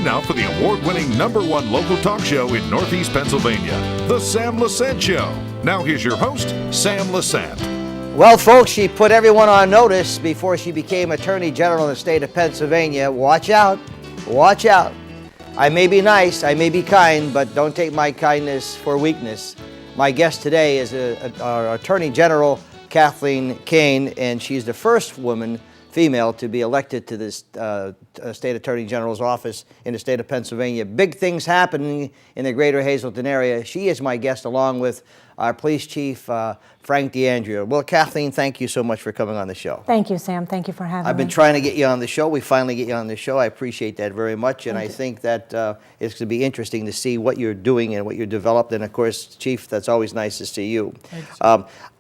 Time now for the award-winning #1 local talk show in Northeast Pennsylvania, The Sam Lesante Show. Now here's your host, Sam Lesante. Well, folks, she put everyone on notice before she became Attorney General in the state of Pennsylvania. Watch out. Watch out. I may be nice, I may be kind, but don't take my kindness for weakness. My guest today is our Attorney General, Kathleen Kane, and she's the first female to be elected to this State Attorney General's office in the state of Pennsylvania. Big things happening in the greater Hazleton area. She is my guest along with our police chief, Frank DeAndrea. Well, Kathleen, thank you so much for coming on the show. Thank you, Sam. Thank you for having me. I've been trying to get you on the show. We finally get you on the show. I appreciate that very much, and I think that it's going to be interesting to see what you're doing and what you're developed. And of course, Chief, that's always nice to see you.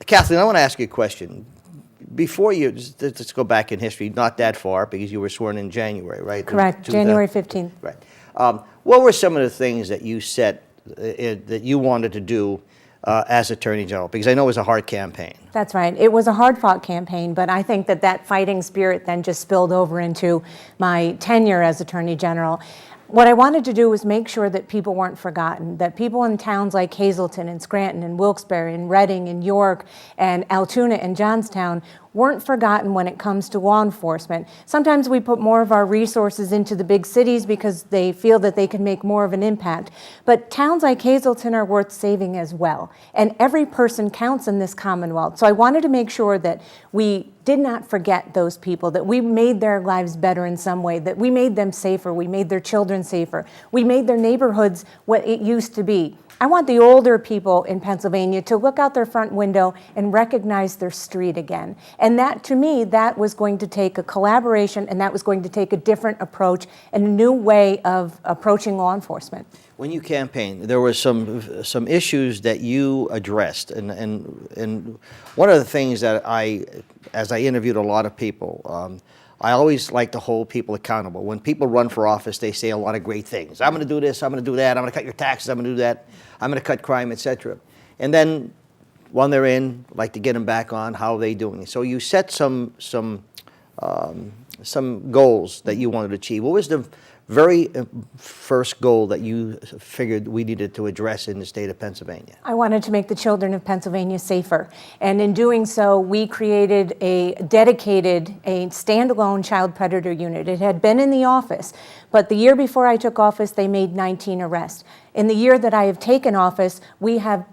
Kathleen, I want to ask you a question. Before you, let's go back in history, not that far, because you were sworn in January, right? Correct, January 15th. Right. What were some of the things that you set, that you wanted to do as Attorney General? Because I know it was a hard campaign. That's right. It was a hard-fought campaign, but I think that fighting spirit then just spilled over into my tenure as Attorney General. What I wanted to do was make sure that people weren't forgotten, that people in towns like Hazleton and Scranton and Wilkes-Barre and Reading and York and Altoona and Johnstown weren't forgotten when it comes to law enforcement. Sometimes we put more of our resources into the big cities because they feel that they can make more of an impact. But towns like Hazleton are worth saving as well. And every person counts in this Commonwealth. So I wanted to make sure that we did not forget those people, that we made their lives better in some way, that we made them safer, we made their children safer, we made their neighborhoods what it used to be. I want the older people in Pennsylvania to look out their front window and recognize their street again. And that, to me, that was going to take a collaboration, and that was going to take a different approach and a new way of approaching law enforcement. When you campaigned, there were some issues that you addressed, and one of the things that as I interviewed a lot of people, I always like to hold people accountable. When people run for office, they say a lot of great things. I'm going to do this, I'm going to do that, I'm going to cut your taxes, I'm going to do that, I'm going to cut crime, etc. And then when they're in, like to get them back on, how are they doing? So you set some goals that you wanted to achieve. What was the very first goal that you figured we needed to address in the state of Pennsylvania? I wanted to make the children of Pennsylvania safer. And in doing so, we created a standalone child predator unit. It had been in the office, but the year before I took office, they made 19 arrests. In the year that I have taken office, we have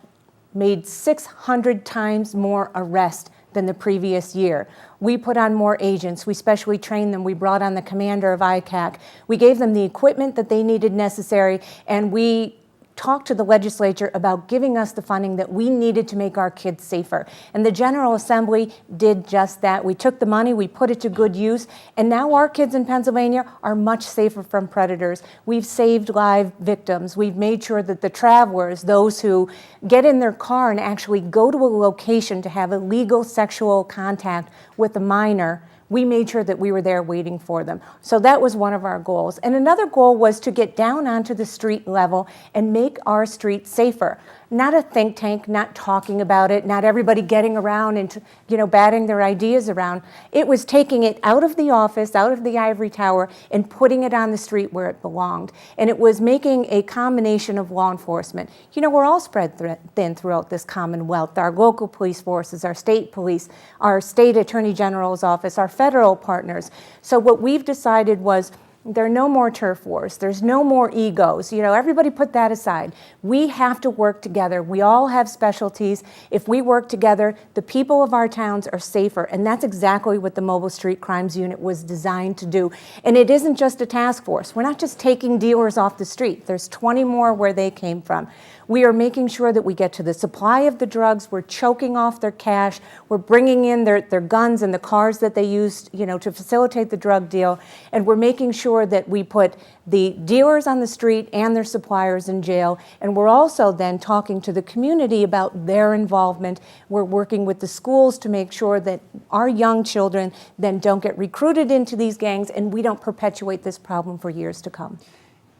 made 600 times more arrests than the previous year. We put on more agents. We specially trained them. We brought on the commander of ICAC. We gave them the equipment that they needed necessary, and we talked to the legislature about giving us the funding that we needed to make our kids safer. And the General Assembly did just that. We took the money, we put it to good use, and now our kids in Pennsylvania are much safer from predators. We've saved live victims. We've made sure that the travelers, those who get in their car and actually go to a location to have illegal sexual contact with a minor, we made sure that we were there waiting for them. So that was one of our goals. And another goal was to get down onto the street level and make our streets safer. Not a think tank, not talking about it, not everybody getting around and batting their ideas around. It was taking it out of the office, out of the ivory tower, and putting it on the street where it belonged. And it was making a combination of law enforcement. We're all spread thin throughout this Commonwealth. Our local police forces, our state police, our state attorney general's office, our federal partners. So what we've decided was, there are no more turf wars. There's no more egos. Everybody put that aside. We have to work together. We all have specialties. If we work together, the people of our towns are safer. And that's exactly what the Mobile Street Crimes Unit was designed to do. And it isn't just a task force. We're not just taking dealers off the street. There's 20 more where they came from. We are making sure that we get to the supply of the drugs. We're choking off their cash. We're bringing in their guns and the cars that they used, to facilitate the drug deal. And we're making sure that we put the dealers on the street and their suppliers in jail. And we're also then talking to the community about their involvement. We're working with the schools to make sure that our young children then don't get recruited into these gangs and we don't perpetuate this problem for years to come.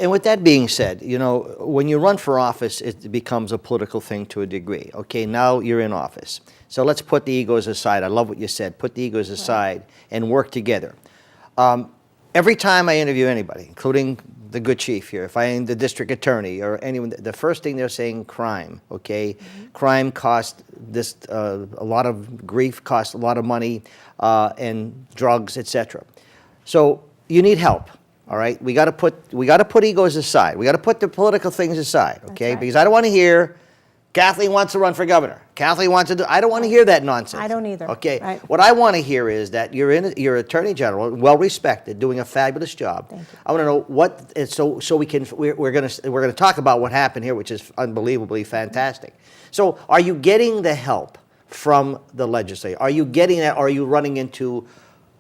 And with that being said, when you run for office, it becomes a political thing to a degree. Okay, now you're in office. So let's put the egos aside. I love what you said. Put the egos aside and work together. Every time I interview anybody, including the good chief here, if I am the district attorney or anyone, the first thing they're saying, crime, okay? Crime costs this a lot of grief, costs a lot of money, and drugs, etc. So you need help, all right? We got to put egos aside. We got to put the political things aside, okay? right. Because I don't want to hear Kathleen wants to run for governor. Kathleen wants to do. I don't want to hear that nonsense. I don't either. Okay. Right. What I want to hear is that you're attorney general, well respected, doing a fabulous job. Thank you. I want to know what. So we can. We're gonna talk about what happened here, which is unbelievably fantastic. So are you getting the help from the legislature? Are you getting that? Or are you running into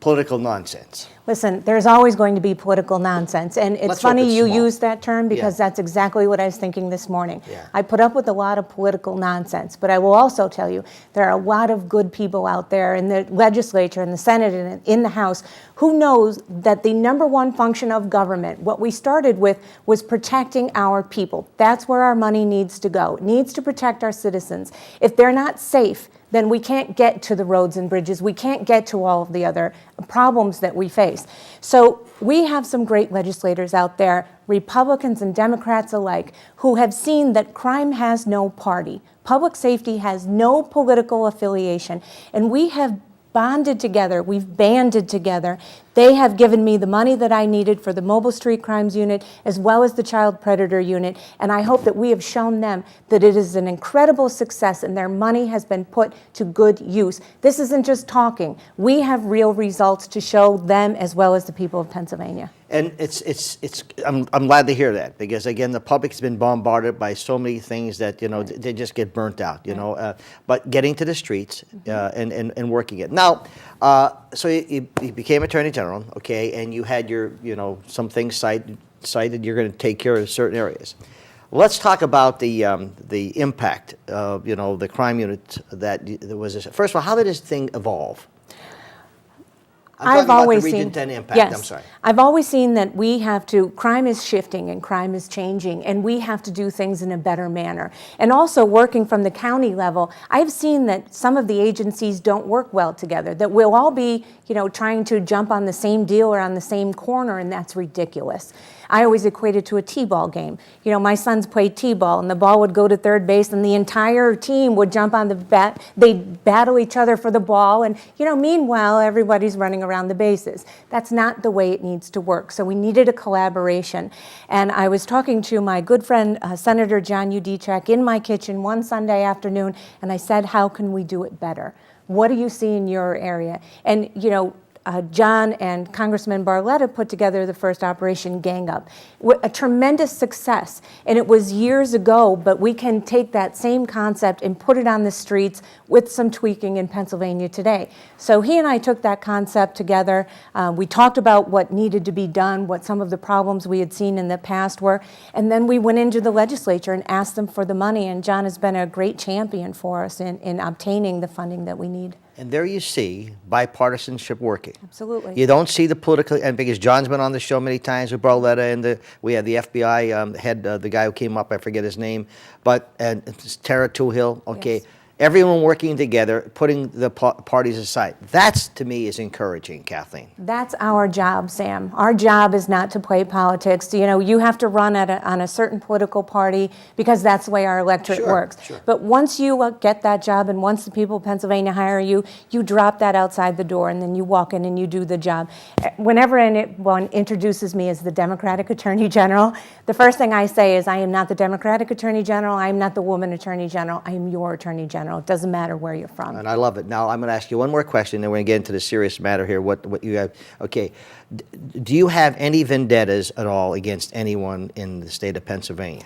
political nonsense? Listen, there's always going to be political nonsense. And it's Let's hope funny it's you small. use that term because Yeah. that's exactly what I was thinking this morning. Yeah. I put up with a lot of political nonsense, but I will also tell you there are a lot of good people out there in the legislature, in the Senate, and in the House who knows that the number one function of government, what we started with, was protecting our people. That's where our money needs to go. It needs to protect our citizens. If they're not safe, then we can't get to the roads and bridges. We can't get to all of the other problems that we face. So we have some great legislators out there, Republicans and Democrats alike, who have seen that crime has no party. Public safety has no political affiliation. And we have bonded together, we've banded together. They have given me the money that I needed for the Mobile Street Crimes Unit as well as the Child Predator Unit, and I hope that we have shown them that it is an incredible success and their money has been put to good use. This isn't just talking. We have real results to show them as well as the people of Pennsylvania. And I'm glad to hear that because again, the public's been bombarded by so many things that they just get burnt out. But getting to the streets and working it now. So you became Attorney General, okay, and you had your some things cited. You're going to take care of certain areas. Let's talk about the impact of the crime unit that was. First of all, how did this thing evolve? I've always the seen Region 10 impact. Yes, I'm sorry. I've always seen that we have to. Crime is shifting and crime is changing, and we have to do things in a better manner. And also working from the county level, I've seen that some of the agencies don't work well together. That we'll all be, trying to jump on the same deal or on the same corner, and that's ridiculous. I always equate it to a t-ball game. My sons played t-ball, and the ball would go to third base, and the entire team would jump on the bat. They'd battle each other for the ball, and meanwhile, everybody's running around the bases. That's not the way it needs to work. So we needed a collaboration. And I was talking to my good friend, Senator John Udicek, in my kitchen one Sunday afternoon, and I said, how can we do it better? What do you see in your area? And, John and Congressman Barletta put together the first Operation Gang Up. A tremendous success. And it was years ago, but we can take that same concept and put it on the streets with some tweaking in Pennsylvania today. So he and I took that concept together. We talked about what needed to be done, what some of the problems we had seen in the past were, and then we went into the legislature and asked them for the money, and John has been a great champion for us in obtaining the funding that we need. And there you see bipartisanship working. Absolutely. You don't see the political, and because John's been on the show many times with Barletta, and we had the FBI head, the guy who came up, I forget his name, and it's Tara Toohill, okay. Yes. Everyone working together, putting the parties aside. That's, to me, is encouraging, Kathleen. That's our job, Sam. Our job is not to play politics. You have to run on a certain political party because that's the way our electorate works. Sure. But once you get that job and once the people of Pennsylvania hire you, you drop that outside the door and then you walk in and you do the job. Whenever anyone introduces me as the Democratic Attorney General, the first thing I say is I am not the Democratic Attorney General, I am not the woman Attorney General, I am your Attorney General. It doesn't matter where you're from. And I love it. Now, I'm going to ask you one more question, then we're going to get into the serious matter here, what you have. Okay, do you have any vendettas at all against anyone in the state of Pennsylvania?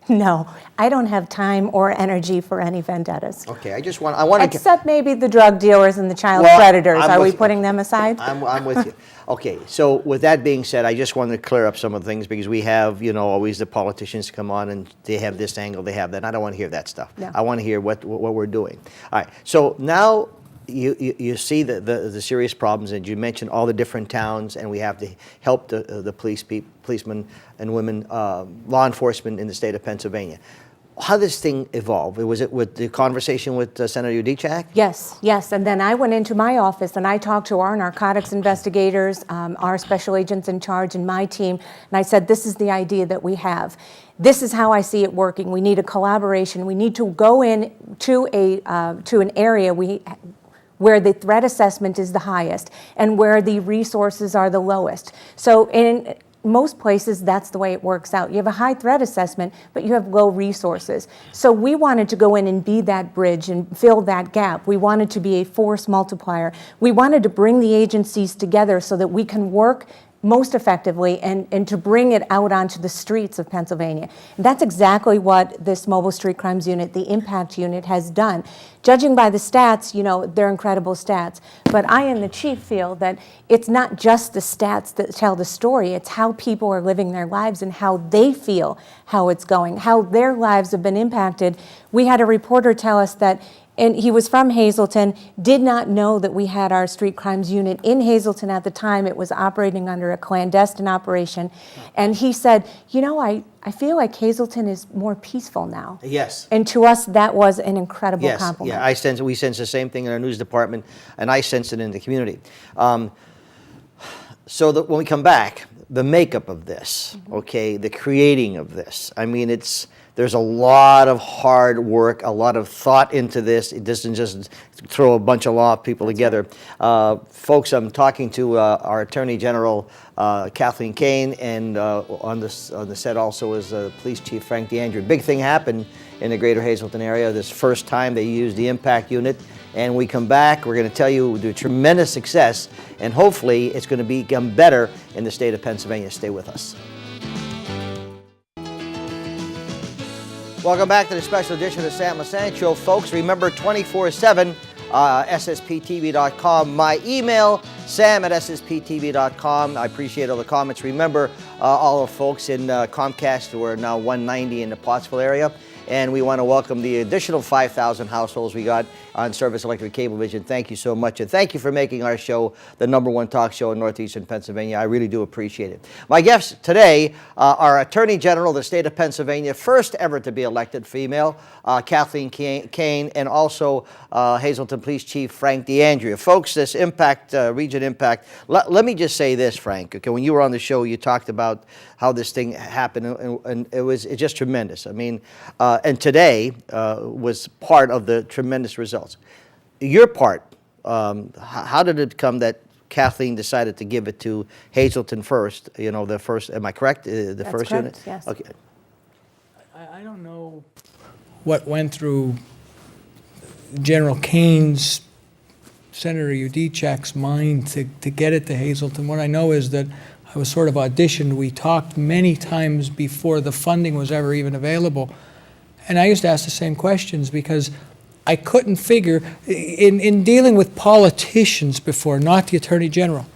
No, I don't have time or energy for any vendettas. Okay, I want to... Except maybe the drug dealers and the child predators. Are we putting them aside? I'm with you. Okay, so with that being said, I just wanted to clear up some of the things because we have, always the politicians come on and they have this angle, they have that. And I don't want to hear that stuff. No. I want to hear what we're doing. All right, so now you see the serious problems, and you mentioned all the different towns, and we have to help the policemen and women, law enforcement in the state of Pennsylvania. How did this thing evolve? Was it with the conversation with Senator Udicak? Yes, yes. And then I went into my office and I talked to our narcotics investigators, our special agents in charge and my team, and I said, this is the idea that we have. This is how I see it working. We need a collaboration. We need to go in to an area where the threat assessment is the highest and where the resources are the lowest. So in most places, that's the way it works out. You have a high threat assessment, but you have low resources. So we wanted to go in and be that bridge and fill that gap. We wanted to be a force multiplier. We wanted to bring the agencies together so that we can work most effectively and to bring it out onto the streets of Pennsylvania. And that's exactly what this Mobile Street Crimes Unit, the Impact Unit, has done. Judging by the stats, you know, they're incredible stats. But I and the chief feel that it's not just the stats that tell the story, it's how people are living their lives and how they feel how it's going, how their lives have been impacted. We had a reporter tell us that, and he was from Hazleton, did not know that we had our street crimes unit in Hazleton at the time. It was operating under a clandestine operation. And he said, you know, I feel like Hazleton is more peaceful now. Yes. And to us, that was an incredible Yes, compliment. yeah, we sense the same thing in our news department, and I sense it in the community. So that when we come back, the makeup of this, okay, the creating of this, I mean, there's a lot of hard work, a lot of thought into this. It doesn't just throw a bunch of law people together. Folks, I'm talking to our Attorney General, Kathleen Kane, and on the set also is Police Chief Frank DeAndrea. Big thing happened in the greater Hazleton area this first time they used the Impact Unit. And we come back, we're going to tell you the tremendous success, and hopefully it's going to become better in the state of Pennsylvania. Stay with us. Welcome back to the special edition of the Sam Lesante Show. Folks, remember 24/7, ssptv.com. My email, sam@ssptv.com. I appreciate all the comments. Remember all the folks in Comcast who are now 190 in the Pottsville area. And we want to welcome the additional 5,000 households we got on Service Electric Cablevision. Thank you so much. And thank you for making our show the #1 talk show in Northeastern Pennsylvania. I really do appreciate it. My guests today are Attorney General of the state of Pennsylvania, first ever to be elected female, Kathleen Kane, and also Hazleton Police Chief Frank DeAndrea. Folks, this Region Impact, let me just say this, Frank. Okay, when you were on the show, you talked about how this thing happened, and it's just tremendous. I mean, and today was part of the tremendous results. Your part, how did it come that Kathleen decided to give it to Hazleton first? You know, the first. Am I correct? That's first correct, unit. Yes. Okay. I don't know what went through General Kane's, Senator Udicak's mind to get it to Hazleton. What I know is that I was sort of auditioned. We talked many times before the funding was ever even available. And I used to ask the same questions because I couldn't figure, in dealing with politicians before, not the Attorney General,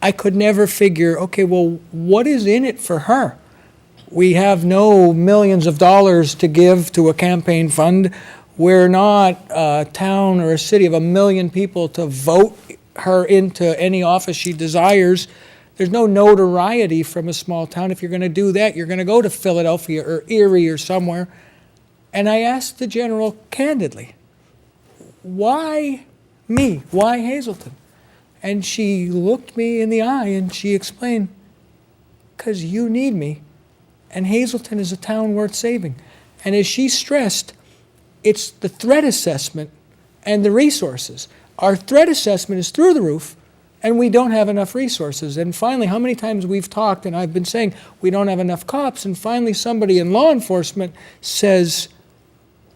I could never figure, okay, well, what is in it for her? We have no millions of dollars to give to a campaign fund. We're not a town or a city of 1 million people to vote her into any office she desires. There's no notoriety from a small town. If you're going to do that, you're going to go to Philadelphia or Erie or somewhere. And I asked the general candidly, why me? Why Hazleton? And she looked me in the eye and she explained, because you need me, and Hazleton is a town worth saving. And as she stressed, it's the threat assessment and the resources. Our threat assessment is through the roof, and we don't have enough resources. And finally, how many times we've talked, and I've been saying we don't have enough cops, and finally somebody in law enforcement says,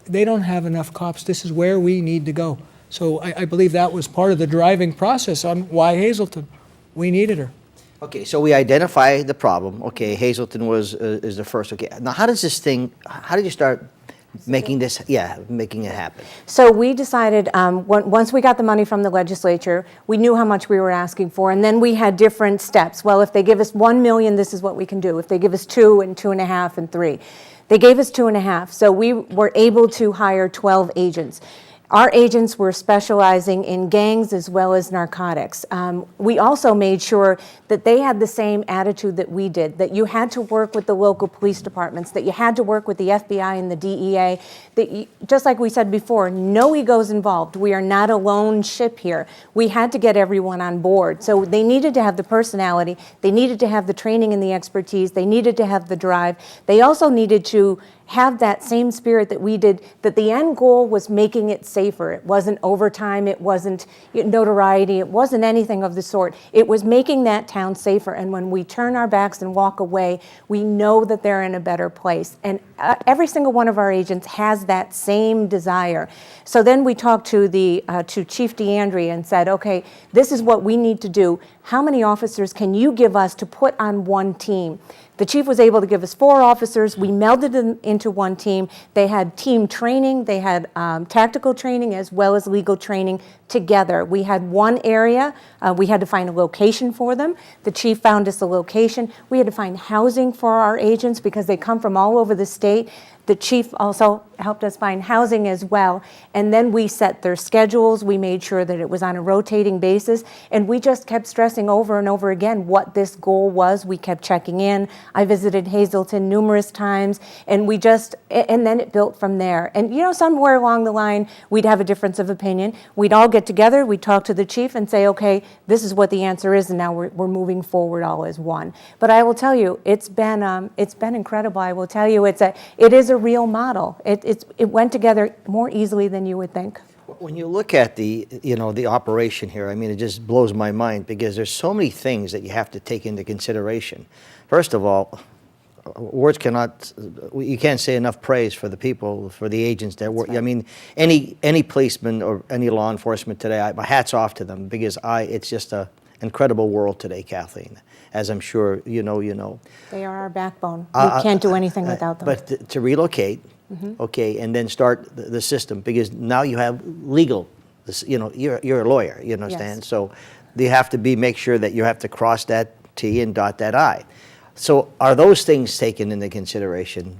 they don't have enough cops, this is where we need to go. So I believe that was part of the driving process on why Hazleton. We needed her. Okay, so we identify the problem. Okay, Hazleton is the first. Okay, now how did you start making this, making it happen? So we decided, once we got the money from the legislature, we knew how much we were asking for, and then we had different steps. Well, if they give us $1 million, this is what we can do. If they give us 2 and 2.5 and 3. They gave us 2.5, so we were able to hire 12 agents. Our agents were specializing in gangs as well as narcotics. We also made sure that they had the same attitude that we did, that you had to work with the local police departments, that you had to work with the FBI and the DEA, that you, just like we said before, no egos involved. We are not a lone ship here. We had to get everyone on board. So they needed to have the personality, they needed to have the training and the expertise, they needed to have the drive. They also needed to have that same spirit that we did, that the end goal was making it safer. It wasn't overtime, it wasn't notoriety, it wasn't anything of the sort. It was making that town safer, and when we turn our backs and walk away, we know that they're in a better place. And every single one of our agents has that same desire. So then we talked to to Chief DeAndrea and said, okay, this is what we need to do. How many officers can you give us to put on one team? The chief was able to give us 4 officers. We melded them into one team. They had team training, they had tactical training as well as legal training together. We had one area, we had to find a location for them. The chief found us a location. We had to find housing for our agents because they come from all over the state. The chief also helped us find housing as well. And then we set their schedules. We made sure that it was on a rotating basis. And we just kept stressing over and over again what this goal was. We kept checking in. I visited Hazleton numerous times. And and then it built from there. And somewhere along the line, we'd have a difference of opinion. We'd all get together, we'd talk to the chief and say, okay, this is what the answer is. And now we're moving forward all as one. But I will tell you, it's been incredible. I will tell you, it is a real model. It went together more easily than you would think. When you look at the operation here, I mean, it just blows my mind because there's so many things that you have to take into consideration. First of all, you can't say enough praise for the people, for the agents that work. Right. I mean, any policeman or any law enforcement today, my hat's off to them because it's just an incredible world today, Kathleen, as I'm sure you know. They are our backbone. We can't do anything without them. But to relocate, okay, and then start the system because now you have legal, you're a lawyer, you understand? Yes. So you have to make sure that you have to cross that T and dot that I. So are those things taken into consideration,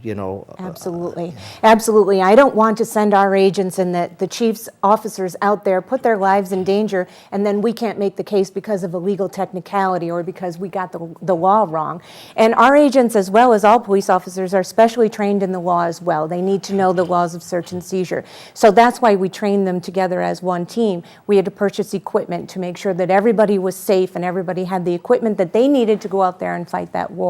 Absolutely. Absolutely. I don't want to send our agents and the chief's officers out there, put their lives in danger, and then we can't make the case because of a legal technicality or because we got the law wrong. And our agents, as well as all police officers, are specially trained in the law as well. They need to know the laws of search and seizure. So that's why we trained them together as one team. We had to purchase equipment to make sure that everybody was safe and everybody had the equipment that they needed to go out there and fight that war.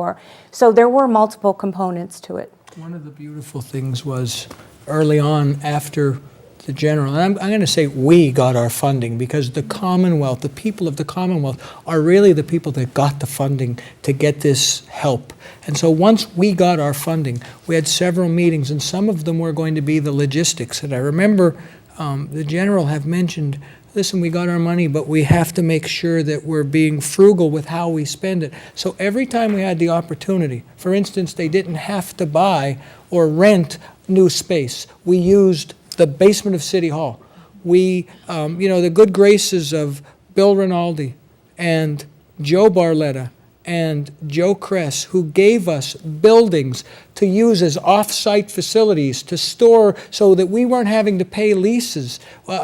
So there were multiple components to it. One of the beautiful things was early on after the general, and I'm going to say we got our funding because the Commonwealth, the people of the Commonwealth are really the people that got the funding to get this help. And so once we got our funding, we had several meetings and some of them were going to be the logistics. And I remember the general have mentioned, listen, we got our money, but we have to make sure that we're being frugal with how we spend it. So every time we had the opportunity, for instance, they didn't have to buy or rent new space. We used the basement of City Hall. We, the good graces of Bill Rinaldi and Joe Barletta and Joe Kress, who gave us buildings to use as off-site facilities to store so that we weren't having to pay leases.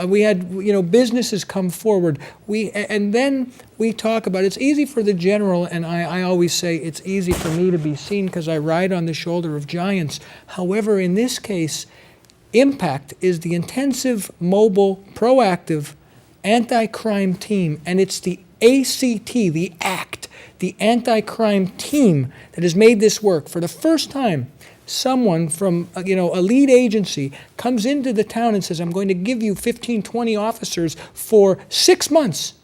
We had, businesses come forward. And then we talk about, it's easy for the general, and I always say it's easy for me to be seen because I ride on the shoulder of giants. However, in this case, Impact is the intensive, mobile, proactive, anti-crime team, and it's the ACT, the ACT, the anti-crime team that has made this work. For the first time, someone from a lead agency comes into the town and says, I'm going to give you 15, 20 officers for 6 months.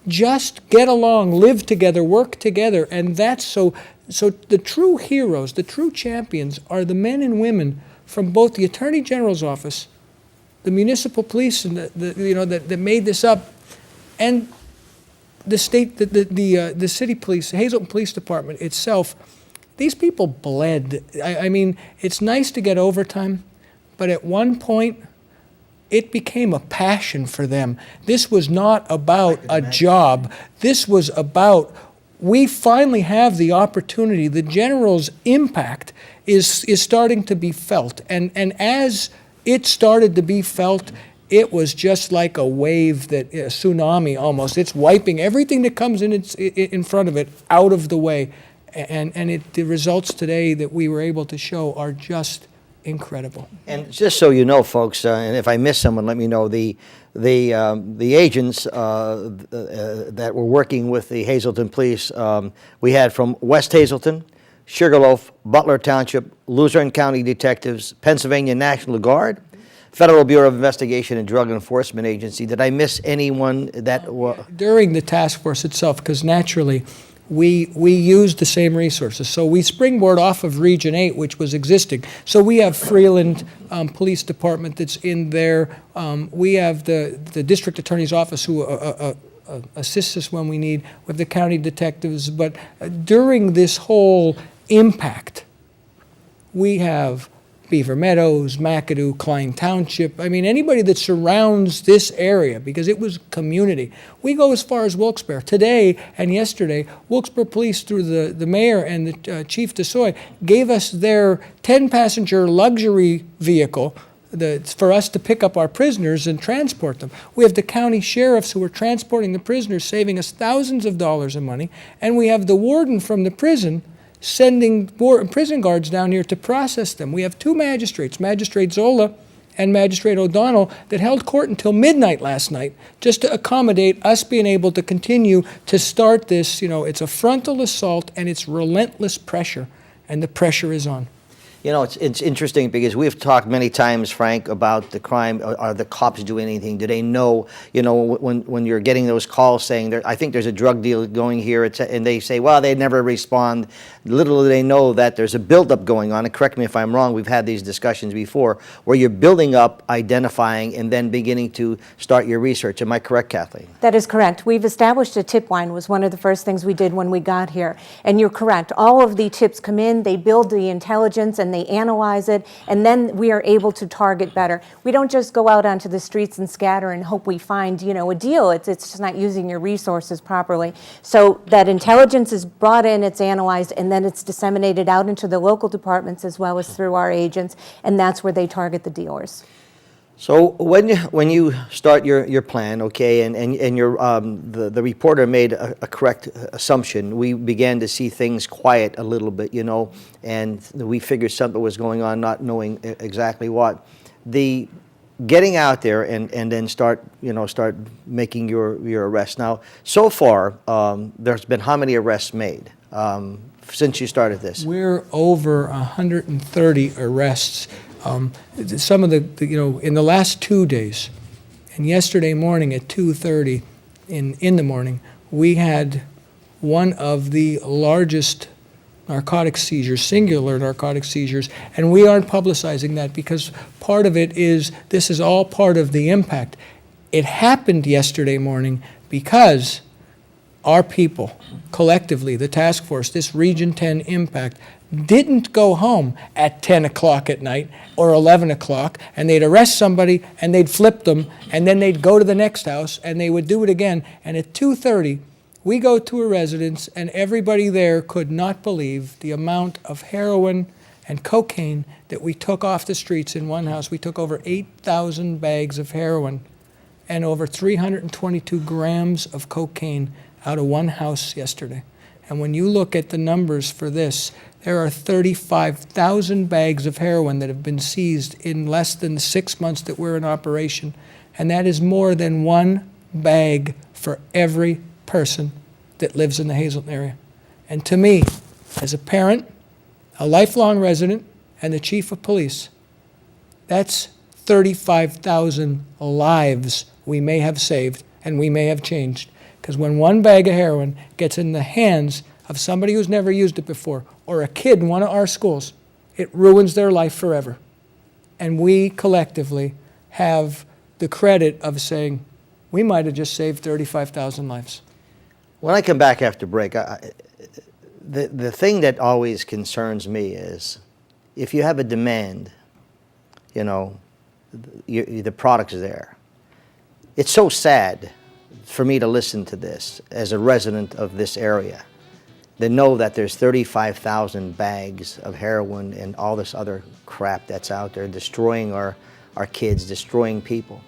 Just get along, live together, work together. And that's so the true heroes, the true champions are the men and women from both the Attorney General's office, the municipal police and that made this up, and the state, the city police, the Hazleton Police Department itself. These people bled. I mean, it's nice to get overtime, but at one point, it became a passion for them. This was not about a job. This was about, we finally have the opportunity. The general's impact is starting to be felt. And as it started to be felt, it was just like a wave, a tsunami almost. It's wiping everything that comes in front of it out of the way. And the results today that we were able to show are just incredible. And just so you know, folks, and if I miss someone, let me know. The agents that were working with the Hazleton police, we had from West Hazleton, Sugarloaf, Butler Township, Luzerne County Detectives, Pennsylvania National Guard, Federal Bureau of Investigation and Drug Enforcement Agency. Did I miss anyone that? During the task force itself, because naturally, we used the same resources. So we springboard off of Region 8, which was existing. So we have Freeland Police Department that's in there. We have the District Attorney's Office who assists us when we need. We have the county detectives. But during this whole impact, we have Beaver Meadows, McAdoo, Klein Township. I mean, anybody that surrounds this area, because it was community. We go as far as Wilkes-Barre. Today and yesterday, Wilkes-Barre Police, through the mayor and the Chief DeSoy, gave us their 10-passenger luxury vehicle for us to pick up our prisoners and transport them. We have the county sheriffs who are transporting the prisoners, saving us thousands of dollars of money. And we have the warden from the prison sending prison guards down here to process them. We have two magistrates, Magistrate Zola and Magistrate O'Donnell, that held court until midnight last night just to accommodate us being able to continue to start this. It's a frontal assault and it's relentless pressure, and the pressure is on. It's interesting because we've talked many times, Frank, about the crime. Are the cops doing anything? Do they know? When you're getting those calls saying, I think there's a drug deal going here, and they say, well, they never respond. Little do they know that there's a buildup going on. And correct me if I'm wrong. We've had these discussions before, where you're building up, identifying, and then beginning to start your research. Am I correct, Kathleen? That is correct. We've established a tip line. Was one of the first things we did when we got here. And you're correct. All of the tips come in. They build the intelligence and they analyze it, and then we are able to target better. We don't just go out onto the streets and scatter and hope we find, a deal. It's just not using your resources properly. So that intelligence is brought in, it's analyzed, and then it's disseminated out into the local departments as well as through our agents, and that's where they target the dealers. So when you start your plan, okay, and your the reporter made a correct assumption, we began to see things quiet a little bit, and we figured something was going on, not knowing exactly what. The getting out there and then start making your arrests. Now, so far, there's been how many arrests made since you started this? We're over 130 arrests. Some of in the last 2 days, and yesterday morning at 2:30 in the morning, we had one of the largest narcotic seizures, singular narcotic seizures, and we aren't publicizing that because part of it is, this is all part of the impact. It happened yesterday morning because our people, collectively, the task force, this Region 10 impact, didn't go home at 10 o'clock at night or 11 o'clock, and they'd arrest somebody and they'd flip them, and then they'd go to the next house and they would do it again. And at 2:30, we go to a residence, and everybody there could not believe the amount of heroin and cocaine that we took off the streets in one house. We took over 8,000 bags of heroin and over 322 grams of cocaine out of one house yesterday. And when you look at the numbers for this, there are 35,000 bags of heroin that have been seized in less than the 6 months that we're in operation. And that is more than one bag for every person that lives in the Hazleton area. And to me, as a parent, a lifelong resident, and the chief of police, that's 35,000 lives we may have saved and we may have changed. Because when one bag of heroin gets in the hands of somebody who's never used it before, or a kid in one of our schools, it ruins their life forever. And we collectively have the credit of saying, we might have just saved 35,000 lives. When I come back after break, the thing that always concerns me is if you have a demand, the product's there. It's so sad for me to listen to this as a resident of this area, they know that there's 35,000 bags of heroin and all this other crap that's out there destroying our kids, destroying people.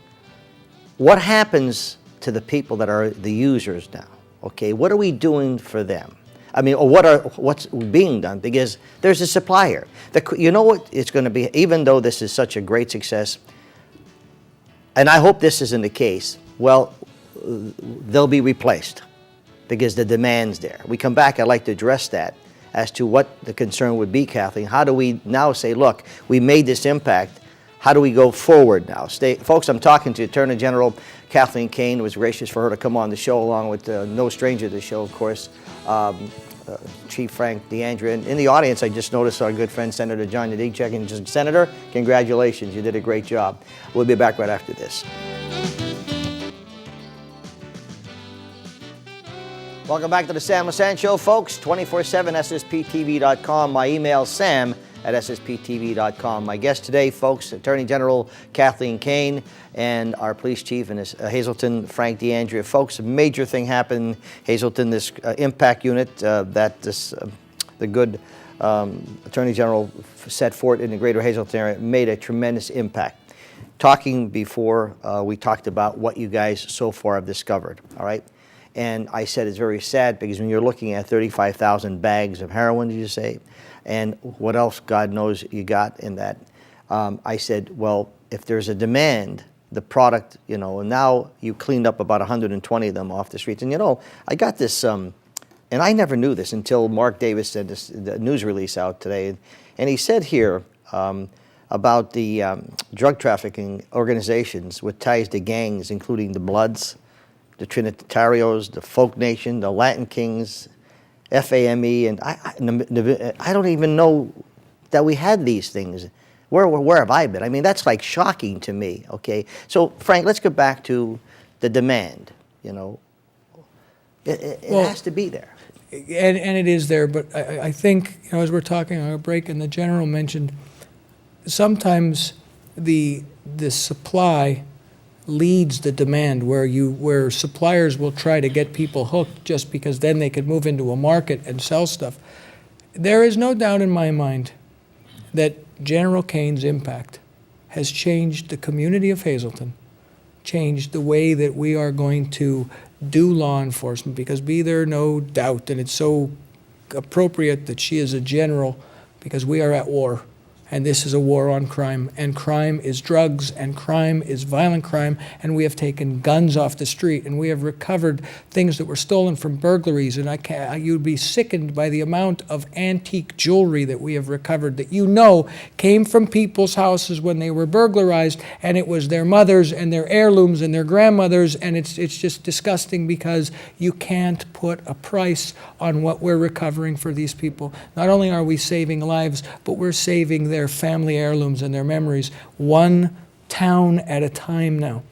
what happens to the people that are the users now? Okay, what are we doing for them? I mean, or what's being done? Because there's a supplier. You know what it's going to be, even though this is such a great success, and I hope this isn't the case, well, they'll be replaced because the demand's there. We come back, I'd like to address that as to what the concern would be, Kathleen. How do we now say, look, we made this impact, how do we go forward now? Folks, I'm talking to Attorney General Kathleen Kane. It was gracious for her to come on the show, along with no stranger to the show, of course, Chief Frank DeAndrea. And in the audience, I just noticed our good friend, Senator John Udicek. And just, Senator, congratulations. You did a great job. We'll be back right after this. Welcome back to the Sam Lesante Show, folks. 24/7, SSPTV.com. My email, sam@SSPTV.com. My guest today, folks, Attorney General Kathleen Kane and our police chief in Hazleton, Frank DeAndrea. Folks, a major thing happened in Hazleton, this impact unit that the good Attorney General set forth in the greater Hazleton area made a tremendous impact. Talking before, we talked about what you guys so far have discovered, all right? And I said it's very sad because when you're looking at 35,000 bags of heroin, did you say, and what else God knows you got in that, I said, well, if there's a demand, the product, you know, and now you cleaned up about 120 of them off the streets. And, you know, I got this, and I never knew this until Mark Davis said this, the news release out today. And he said here about the drug trafficking organizations with ties to gangs, including the Bloods, the Trinitarios, the Folk Nation, the Latin Kings, FAME, and I don't even know that we had these things. Where have I been? I mean, that's like shocking to me, okay? So, Frank, let's go back to the demand, you know. It has to be there. And it is there, but I think, you know, as we're talking on a break, and the General mentioned, sometimes the supply leads the demand, where suppliers will try to get people hooked just because then they could move into a market and sell stuff. There is no doubt in my mind that General Kane's impact has changed the community of Hazleton, changed the way that we are going to do law enforcement, because be there no doubt, and it's so appropriate that she is a general, because we are at war. And this is a war on crime, and crime is drugs, and crime is violent crime, and we have taken guns off the street, and we have recovered things that were stolen from burglaries, and you'd be sickened by the amount of antique jewelry that we have recovered that you know came from people's houses when they were burglarized, and it was their mothers and their heirlooms and their grandmothers, and it's just disgusting because you can't put a price on what we're recovering for these people. Not only are we saving lives, but we're saving their family heirlooms and their memories, one town at a time now.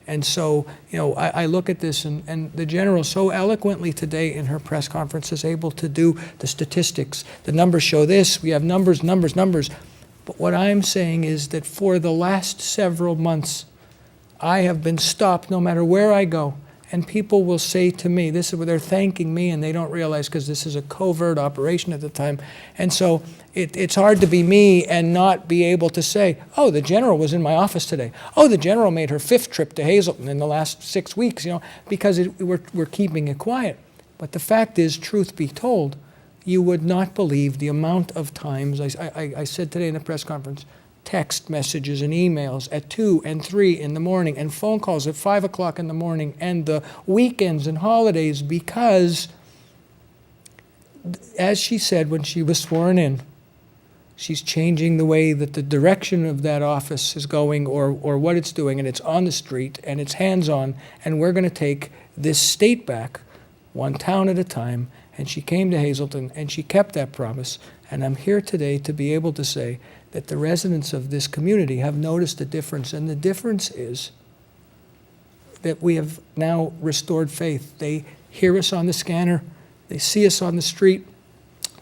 And so, you know, I look at this, and the General so eloquently today in her press conference is able to do the statistics. The numbers show this, we have numbers. But what I'm saying is that for the last several months, I have been stopped no matter where I go. And people will say to me, this is where they're thanking me, and they don't realize, because this is a covert operation at the time. And so it's hard to be me and not be able to say, oh, the General was in my office today. Oh, the General made her 5th trip to Hazleton in the last 6 weeks, you know, because we're keeping it quiet. But the fact is, truth be told, you would not believe the amount of times, I said today in the press conference, text messages and emails at 2 and 3 in the morning, and phone calls at 5 o'clock in the morning, and the weekends and holidays, because, as she said when she was sworn in, she's changing the way that the direction of that office is going, or what it's doing, and it's on the street, and it's hands-on, and we're going to take this state back one town at a time. And she came to Hazleton, and she kept that promise. And I'm here today to be able to say that the residents of this community have noticed a difference, and the difference is that we have now restored faith. They hear us on the scanner, they see us on the street,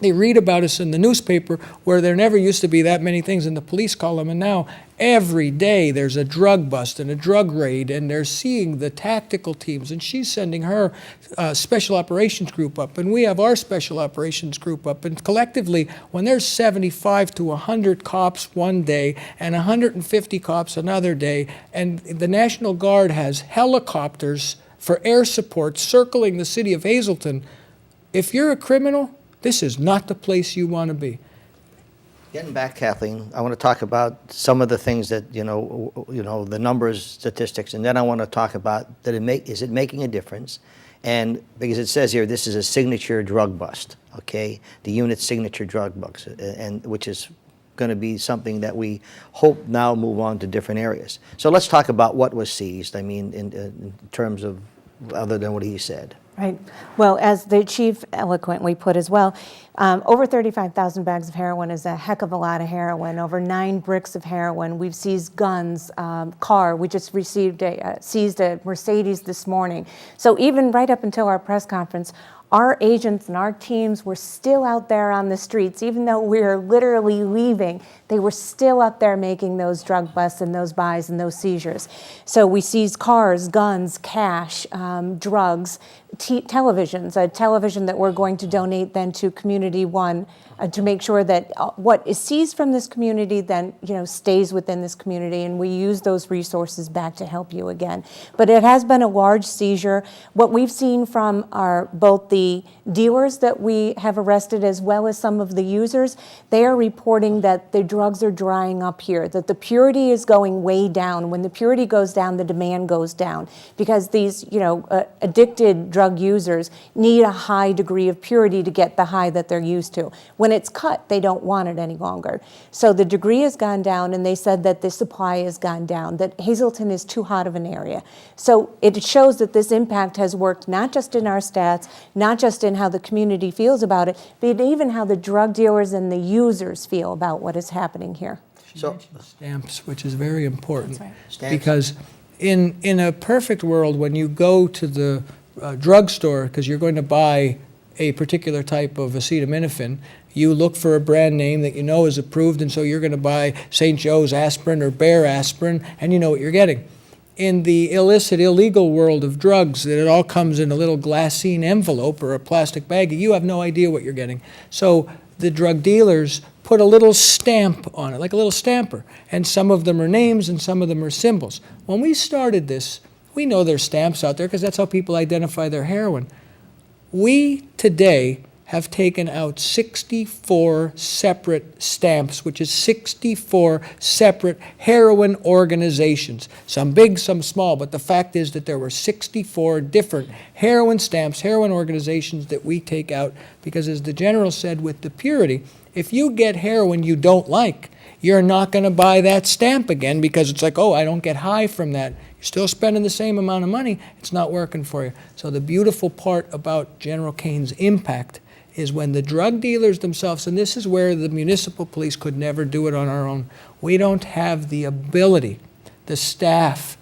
They read about us in the newspaper where there never used to be that many things in the police column, and now every day there's a drug bust and a drug raid, and they're seeing the tactical teams, and she's sending her special operations group up, and we have our special operations group up, and collectively, when there's 75 to 100 cops one day and 150 cops another day, and the National Guard has helicopters for air support circling the city of Hazleton, if you're a criminal, this is not the place you want to be. Getting back, Kathleen, I want to talk about some of the things that, the numbers, statistics, and then I want to talk about is it making a difference? And because it says here, this is a signature drug bust, okay? The unit's signature drug bust, and which is going to be something that we hope now move on to different areas. So let's talk about what was seized, I mean, in terms of other than what he said. Right. Well, as the chief eloquently put as well, over 35,000 bags of heroin is a heck of a lot of heroin, over 9 bricks of heroin. We've seized guns, car. We just seized a Mercedes this morning. So even right up until our press conference, our agents and our teams were still out there on the streets. Even though we were literally leaving, they were still up there making those drug busts and those buys and those seizures. So we seized cars, guns, cash, drugs, televisions, a television that we're going to donate then to Community One to make sure that what is seized from this community then stays within this community, and we use those resources back to help you again. But it has been a large seizure. What we've seen from both the dealers that we have arrested as well as some of the users, they are reporting that the drugs are drying up here, that the purity is going way down. When the purity goes down, the demand goes down, because these addicted drug users need a high degree of purity to get the high that they're used to. When it's cut, they don't want it any longer. So the degree has gone down, and they said that the supply has gone down, that Hazleton is too hot of an area. So it shows that this impact has worked not just in our stats, not just in how the community feels about it, but even how the drug dealers and the users feel about what is happening here. She mentioned stamps, which is very important. That's right. Stamps. Because in a perfect world, when you go to the drugstore because you're going to buy a particular type of acetaminophen, you look for a brand name that you know is approved, and so you're going to buy St. Joe's aspirin or Bayer aspirin, and you know what you're getting. In the illicit, illegal world of drugs, that it all comes in a little glassine envelope or a plastic bag, you have no idea what you're getting. So the drug dealers put a little stamp on it, like a little stamper, and some of them are names and some of them are symbols. When we started this, we know there's stamps out there because that's how people identify their heroin. We today have taken out 64 separate stamps, which is 64 separate heroin organizations. Some big, some small, but the fact is that there were 64 different heroin stamps, heroin organizations that we take out because, as the general said, with the purity, if you get heroin you don't like, you're not going to buy that stamp again because it's like, oh, I don't get high from that. You're still spending the same amount of money. It's not working for you. So the beautiful part about General Kane's impact is when the drug dealers themselves, and this is where the municipal police could never do it on our own, we don't have the ability, the staff,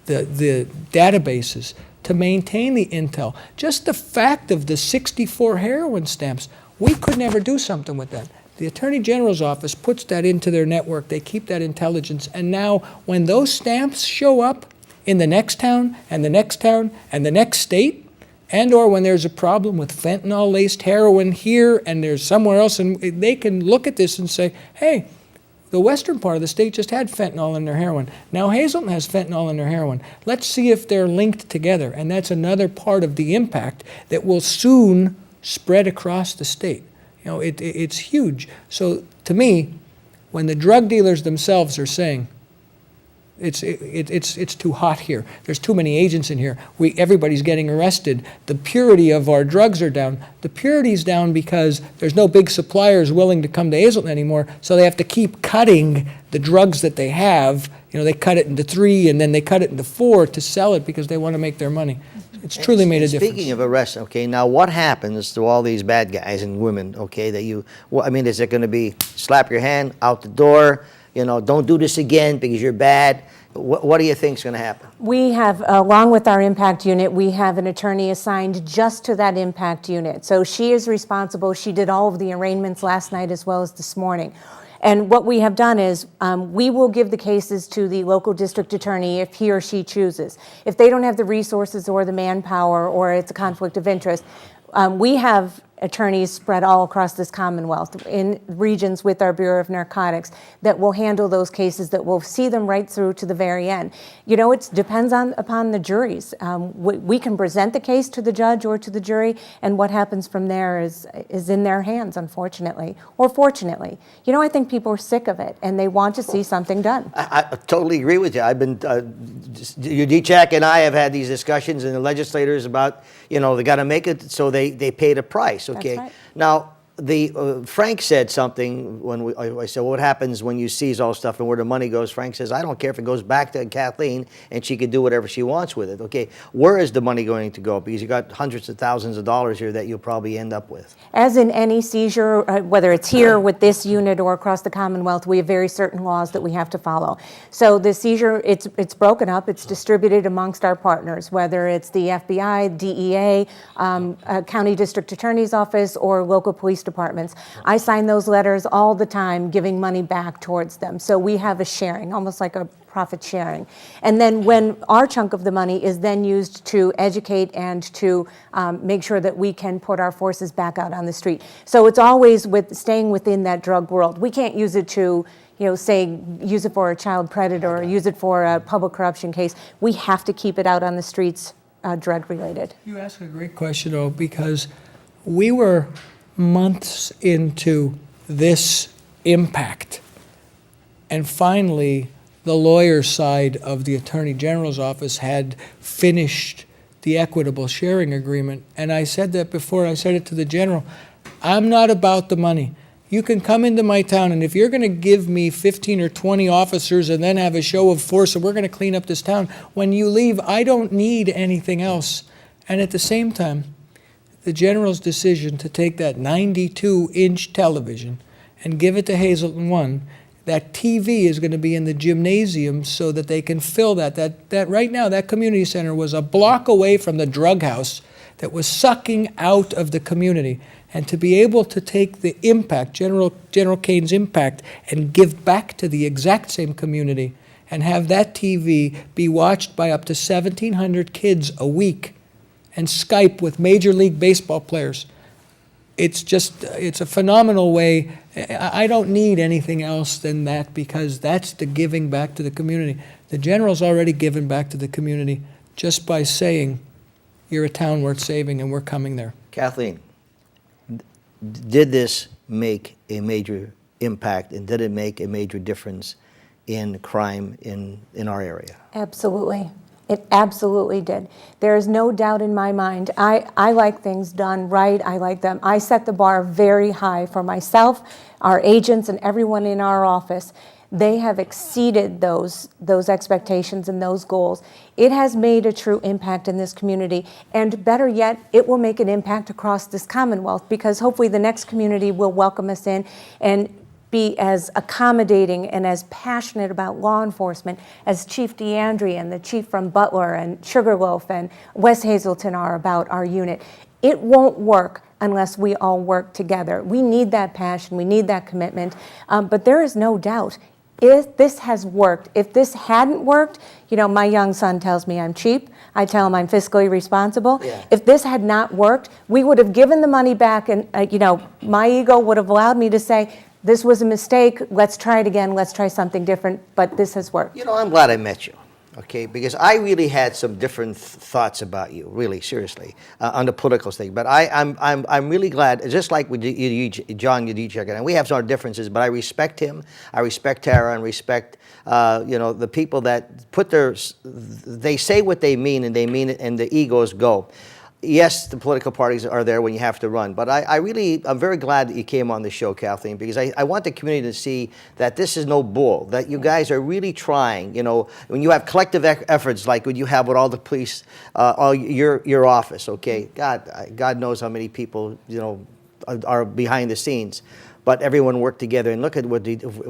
the databases to maintain the intel. Just the fact of the 64 heroin stamps, we could never do something with that. The Attorney General's office puts that into their network. They keep that intelligence. And now when those stamps show up in the next town and the next town and the next state, and or when there's a problem with fentanyl-laced heroin here and there's somewhere else, and they can look at this and say, hey, the western part of the state just had fentanyl in their heroin. Now Hazleton has fentanyl in their heroin. Let's see if they're linked together. And that's another part of the impact that will soon spread across the state. You know, it's huge. So to me, when the drug dealers themselves are saying, it's too hot here, there's too many agents in here, everybody's getting arrested, the purity of our drugs are down. The purity's down because there's no big suppliers willing to come to Hazleton anymore, so they have to keep cutting the drugs that they have. You know, they cut it into 3 and then they cut it into 4 to sell it because they want to make their money. It's truly made a difference. Speaking of arrests, okay, now what happens to all these bad guys and women, okay, that is it going to be slap your hand, out the door, don't do this again because you're bad? What do you think is going to happen? We have, along with our impact unit, we have an attorney assigned just to that impact unit. So she is responsible. She did all of the arraignments last night as well as this morning. And what we have done is we will give the cases to the local district attorney if he or she chooses. If they don't have the resources or the manpower or it's a conflict of interest, we have attorneys spread all across this Commonwealth in regions with our Bureau of Narcotics that will handle those cases, that will see them right through to the very end. You know, it depends upon the juries. We can present the case to the judge or to the jury, and what happens from there is in their hands, unfortunately, or fortunately. You know, I think people are sick of it, and they want to see something done. I totally agree with you. I've been, Udechak and I have had these discussions in the legislators about, you know, they got to make it so they pay the price. Okay. That's right. Now, Frank said something when I said, well, what happens when you seize all stuff and where the money goes? Frank says, I don't care if it goes back to Kathleen and she can do whatever she wants with it. Okay, where is the money going to go? Because you got hundreds of thousands of dollars here that you'll probably end up with. As in any seizure, whether it's here with this unit or across the Commonwealth, we have very certain laws that we have to follow. So the seizure, it's broken up, it's distributed amongst our partners, whether it's the FBI, DEA, County District Attorney's Office, or local police departments. I sign those letters all the time, giving money back towards them. So we have a sharing, almost like a profit sharing. And then when our chunk of the money is then used to educate and to make sure that we can put our forces back out on the street. So it's always staying within that drug world. We can't use it to, you know, say, use it for a child predator or use it for a public corruption case. We have to keep it out on the streets, drug related. You ask a great question, though, because we were months into this impact, and finally the lawyer side of the Attorney General's office had finished the equitable sharing agreement. And I said that before, I said it to the General, I'm not about the money. You can come into my town, and if you're going to give me 15 or 20 officers and then have a show of force and we're going to clean up this town, when you leave, I don't need anything else. And at the same time, the General's decision to take that 92-inch television and give it to Hazleton 1, that TV is going to be in the gymnasium so that they can fill that. That right now, that community center was a block away from the drug house that was sucking out of the community. And to be able to take the impact, General Kane's impact, and give back to the exact same community and have that TV be watched by up to 1,700 kids a week and Skype with Major League Baseball players. It's a phenomenal way. I don't need anything else than that, because that's the giving back to the community. The General's already given back to the community just by saying, you're a town worth saving and we're coming there. Kathleen, did this make a major impact, and did it make a major difference in crime in our area? Absolutely. It absolutely did. There is no doubt in my mind. I like things done right. I like them. I set the bar very high for myself, our agents, and everyone in our office. They have exceeded those expectations and those goals. It has made a true impact in this community, and better yet, it will make an impact across this Commonwealth, because hopefully the next community will welcome us in and be as accommodating and as passionate about law enforcement as Chief DeAndrea and the chief from Butler and Sugarloaf and West Hazleton are about our unit. It won't work unless we all work together. We need that passion, we need that commitment, but there is no doubt, if this has worked, if this hadn't worked, you know, my young son tells me I'm cheap. I tell him I'm fiscally responsible. Yeah. If this had not worked, we would have given the money back, and you know, my ego would have allowed me to say, this was a mistake, let's try it again, let's try something different, but this has worked. You know, I'm glad I met you, okay, because I really had some different thoughts about you, really, seriously, on the political thing. But I'm really glad, just like with John Udechak, and we have some differences, but I respect him, I respect Tara, and respect, you know, the people that they say what they mean, and they mean it, and the egos go. Yes, the political parties are there when you have to run, but I'm very glad that you came on the show, Kathleen, because I want the community to see that this is no bull, that you guys are really trying. You know, when you have collective efforts like what you have with all the police, all your office, okay? God knows how many people, you know, are behind the scenes. but everyone worked together, and look at what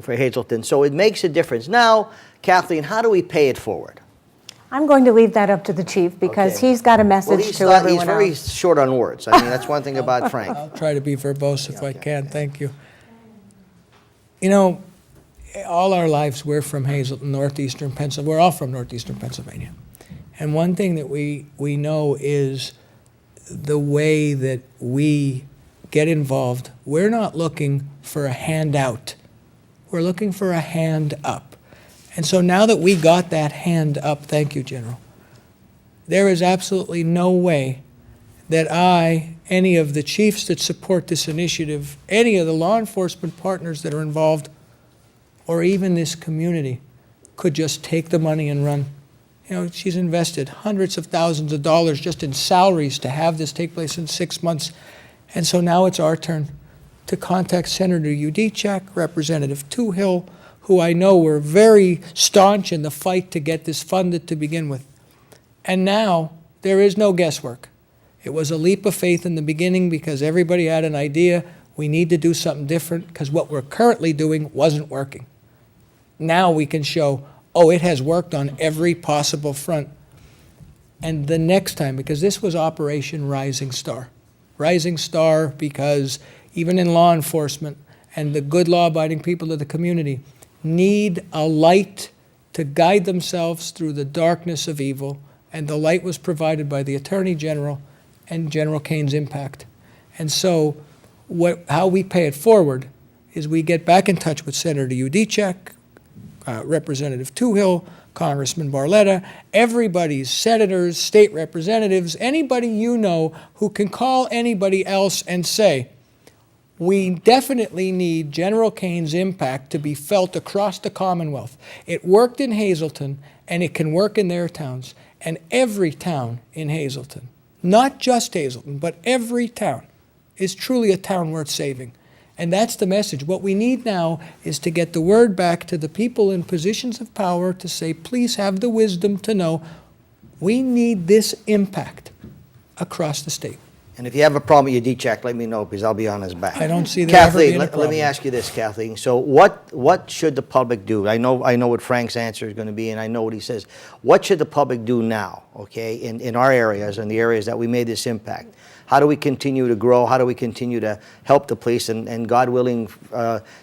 for Hazleton. So it makes a difference. Now, Kathleen, how do we pay it forward? I'm going to leave that up to the chief because Okay. he's got a message to everyone He's very else. short on words. I mean, that's one thing about Frank. I'll try to be verbose if I can, thank you. You know, all our lives, we're from Hazleton, northeastern Pennsylvania. We're all from northeastern Pennsylvania. And one thing that we know is the way that we get involved. We're not looking for a handout. We're looking for a hand up. And so now that we got that hand up, thank you, General, there is absolutely no way that any of the chiefs that support this initiative, any of the law enforcement partners that are involved, or even this community, could just take the money and run. You know, she's invested hundreds of thousands of dollars just in salaries to have this take place in 6 months. And so now it's our turn to contact Senator Udicek, Representative Toohill, who I know were very staunch in the fight to get this funded to begin with. And now there is no guesswork. It was a leap of faith in the beginning because everybody had an idea. We need to do something different because what we're currently doing wasn't working. Now we can show, oh, it has worked on every possible front. And the next time, because this was Operation Rising Star. Rising Star because even in law enforcement and the good law-abiding people of the community need a light to guide themselves through the darkness of evil, and the light was provided by the Attorney General and General Kane's impact. And so how we pay it forward is we get back in touch with Senator Udicek, Representative Toohill, Congressman Barletta, everybody's senators, state representatives, anybody you know who can call anybody else and say, we definitely need General Kane's impact to be felt across the Commonwealth. It worked in Hazleton, and it can work in their towns. And every town in Hazleton, not just Hazleton, but every town, is truly a town worth saving. And that's the message. What we need now is to get the word back to the people in positions of power to say, please have the wisdom to know we need this impact across the state. And if you have a problem with your D-check, let me know, because I'll be on his back. I don't see there ever being Kathleen, a problem. let me ask you this, Kathleen. So what should the public do? I know what Frank's answer is going to be, and I know what he says. What should the public do now, okay, in our areas, in the areas that we made this impact? How do we continue to grow? How do we continue to help the police? And God willing,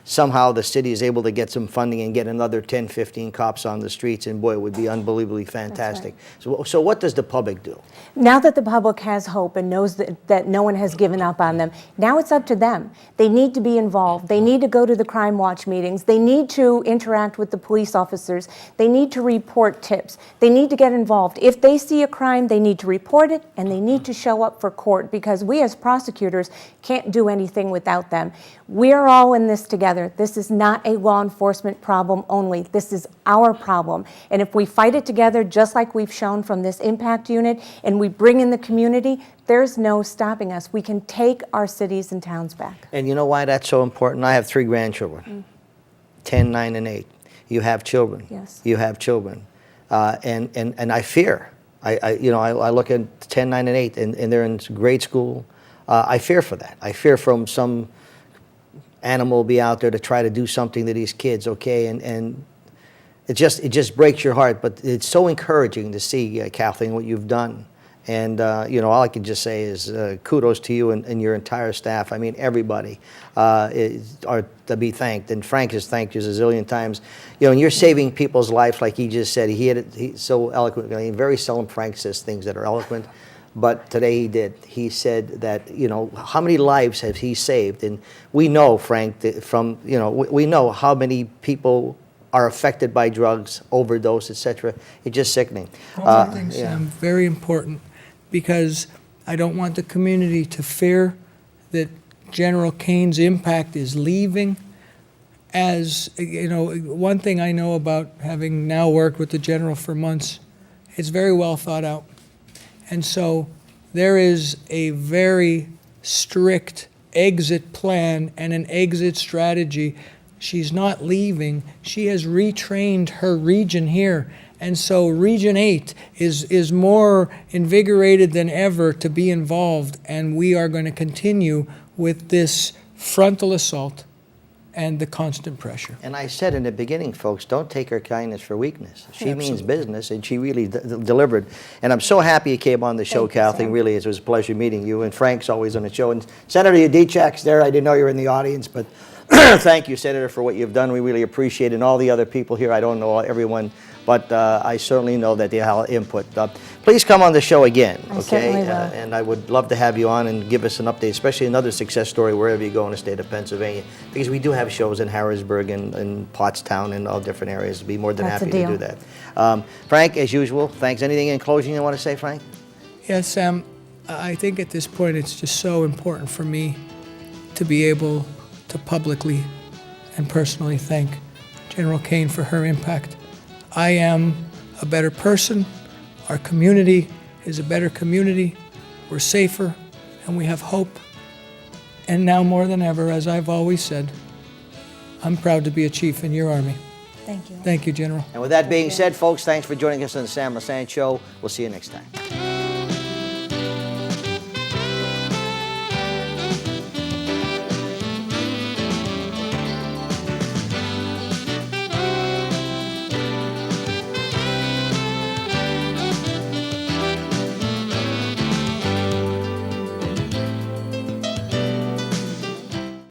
somehow the city is able to get some funding and get another 10, 15 cops on the streets, and boy, it would be unbelievably fantastic. Right. So what does the public do? Now that the public has hope and knows that no one has given up on them, now it's up to them. They need to be involved. They need to go to the Crime Watch meetings. They need to interact with the police officers. They need to report tips. They need to get involved. If they see a crime, they need to report it, and they need to show up for court, because we as prosecutors can't do anything without them. We're all in this together. This is not a law enforcement problem only. This is our problem. And if we fight it together, just like we've shown from this impact unit, and we bring in the community, there's no stopping us. We can take our cities and towns back. And you know why that's so important? I have 3 grandchildren, 10, 9, and 8. You have children. Yes. You have children. And I fear. I look at 10, 9, and 8, and they're in grade school. I fear for that. I fear from some animal will be out there to try to do something to these kids, okay? And it just breaks your heart. But it's so encouraging to see, Kathleen, what you've done. And, all I can just say is kudos to you and your entire staff. I mean, everybody are to be thanked. And Frank has thanked you a zillion times. And you're saving people's lives, like he just said. He's so eloquent. I mean, very seldom Frank says things that are eloquent. But today he did. He said that, how many lives have he saved? And we know, Frank, that we know how many people are affected by drugs, overdose, etc. It's just sickening. One more thing, Sam, very important, because I don't want the community to fear that General Kane's impact is leaving. As one thing I know about having now worked with the General for months, it's very well thought out. And so there is a very strict exit plan and an exit strategy. She's not leaving. She has retrained her region here. And so Region 8 is more invigorated than ever to be involved. And we are going to continue with this frontal assault and the constant pressure. And I said in the beginning, folks, don't take her kindness for weakness. She means Absolutely. business, and she really delivered. And I'm so happy you came on the show, Thank you, Kathleen. Sam. Really, it was a pleasure meeting you. And Frank's always on the show. And Senator Udicak's there. I didn't know you were in the audience, but thank you, Senator, for what you've done. We really appreciate it. And all the other people here, I don't know everyone, but I certainly know that they have input. Please come on the show again, I okay? certainly will. And I would love to have you on and give us an update, especially another success story wherever you go in the state of Pennsylvania, because we do have shows in Harrisburg and Pottstown and all different areas. Be more than That's a happy to deal. do that. Frank, as usual, thanks. Anything in closing you want to say, Frank? Yes, Sam, I think at this point it's just so important for me to be able to publicly and personally thank General Kane for her impact. I am a better person. Our community is a better community. We're safer, and we have hope. And now more than ever, as I've always said, I'm proud to be a chief in your army. Thank you. Thank you, General. And with that being said, folks, thanks for joining us on the Sam Lesante Show. We'll see you next time.